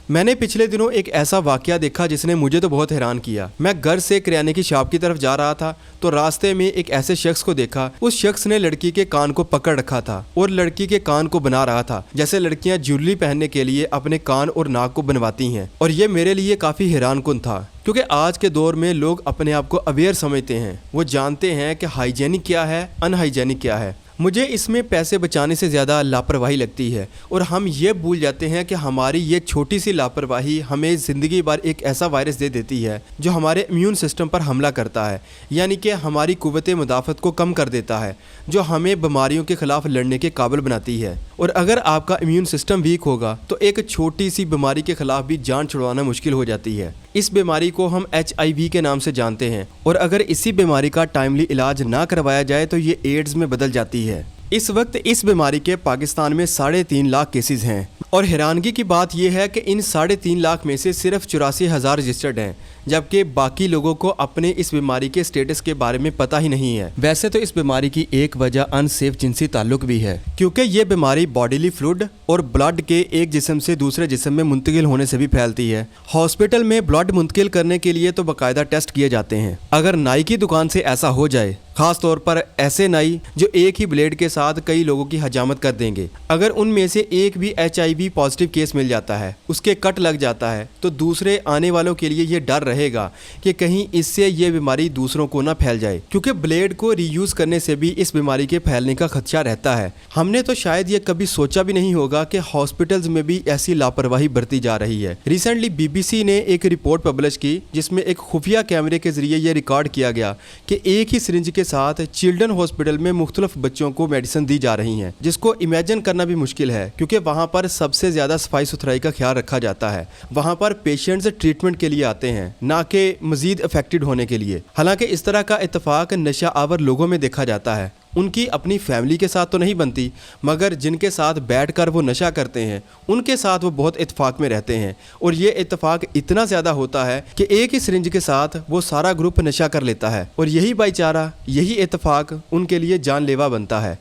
میں نے پچھلے دنوں ایک ایسا واقعہ دیکھا جس نے مجھے تو بہت حیران کیا۔ میں گھر سے کریانے کی شاپ کی طرف جا رہا تھا تو راستے میں ایک ایسے شخص کو دیکھا۔ اس شخص نے لڑکی کے کان کو پکڑ رکھا تھا اور لڑکی کے کان کو بنا رہا تھا، جیسے لڑکیاں جویلری پہننے کے لیے اپنے کان اور ناک کو بنواتی ہیں۔ اور یہ میرے لیے کافی حیران کن تھا، کیونکہ آج کے دور میں لوگ اپنے آپ کو اویئر سمجھتے ہیں۔ وہ جانتے ہیں کہ ہائیجینک کیا ہے، ان ہائیجینک کیا ہے۔ مجھے اس میں پیسے بچانے سے زیادہ لاپرواہی لگتی ہے، اور ہم یہ بھول جاتے ہیں کہ ہماری یہ چھوٹی سی لاپرواہی ہمیں زندگی بھر ایک ایسا وائرس دے دیتی ہے جو ہمارے امیون سسٹم پر حملہ کرتا ہے، یعنی کہ ہماری قوت مدافعت کو کم کر دیتا ہے، جو ہمیں بیماریوں کے خلاف لڑنے کے قابل بناتی ہے۔ اور اگر آپ کا امیون سسٹم ویک ہوگا تو ایک چھوٹی سی بیماری کے خلاف بھی جان چھڑوانا مشکل ہو جاتی ہے۔ اس بیماری کو ہم HIV کے نام سے جانتے ہیں، اور اگر اسی بیماری کا ٹائملی علاج نہ کروایا جائے تو یہ ایڈز میں بدل جاتی ہے۔ اس وقت اس بیماری کے پاکستان میں 3.5 لاکھ کیسز ہیں، اور حیرانگی کی بات یہ ہے کہ ان 3.5 لاکھ میں سے صرف 84,000 رجسٹرڈ ہیں، جبکہ باقی لوگوں کو اپنے اس بیماری کے سٹیٹس کے بارے میں پتہ ہی نہیں ہے۔ ویسے تو اس بیماری کی ایک وجہ ان سیف جنسی تعلق بھی ہے، کیونکہ یہ بیماری باڈیلی فلوئڈ اور بلڈ کے ایک جسم سے دوسرے جسم میں منتقل ہونے سے بھی پھیلتی ہے۔ ہاسپٹل میں بلڈ منتقل کرنے کے لیے تو باقاعدہ ٹیسٹ کیے جاتے ہیں۔ اگر نائی کی دکان سے ایسا ہو جائے، خاص طور پر ایسے نائی جو ایک ہی بلیڈ کے ساتھ کئی لوگوں کی حجامت کر دیں گے، اگر ان میں سے ایک بھی HIV پازیٹیو کیس مل جاتا ہے، اس کے کٹ لگ جاتا ہے، تو دوسرے آنے والوں کے لیے یہ ڈر رہے گا کہ کہیں اس سے یہ بیماری دوسروں کو نہ پھیل جائے، کیونکہ بلیڈ کو ری یوز کرنے سے بھی اس بیماری کے پھیلنے کا خدشہ رہتا ہے۔ ہم نے تو شاید یہ کبھی سوچا بھی نہیں ہوگا کہ ہاسپٹلز میں بھی ایسی لاپرواہی برتی جا رہی ہے۔ ریسنٹلی BBC نے ایک رپورٹ پبلش کی جس میں ایک خفیہ کیمرے کے ذریعے یہ ریکارڈ کیا گیا کہ ایک ہی سرنج کے ساتھ چلڈرن ہاسپٹل میں مختلف بچوں کو میڈیسن دی جا رہی ہیں، جس کو امیجن کرنا بھی مشکل ہے، کیونکہ وہاں پر سب سے زیادہ صفائی ستھرائی کا خیال رکھا جاتا ہے۔ وہاں پر پیشنٹس ٹریٹمنٹ کے لیے آتے ہیں، نہ کہ مزید افیکٹڈ ہونے کے لیے۔ حالانکہ اس طرح کا اتفاق نشہ آور لوگوں میں دیکھا جاتا ہے۔ ان کی اپنی فیملی کے ساتھ تو نہیں بنتی، مگر جن کے ساتھ بیٹھ کر وہ نشہ کرتے ہیں ان کے ساتھ وہ بہت اتفاق میں رہتے ہیں، اور یہ اتفاق اتنا زیادہ ہوتا ہے کہ ایک ہی سرنج کے ساتھ وہ سارا گروپ نشہ کر لیتا ہے، اور یہی بھائی چارہ، یہی اتفاق ان کے لیے جان لیوا بنتا ہے۔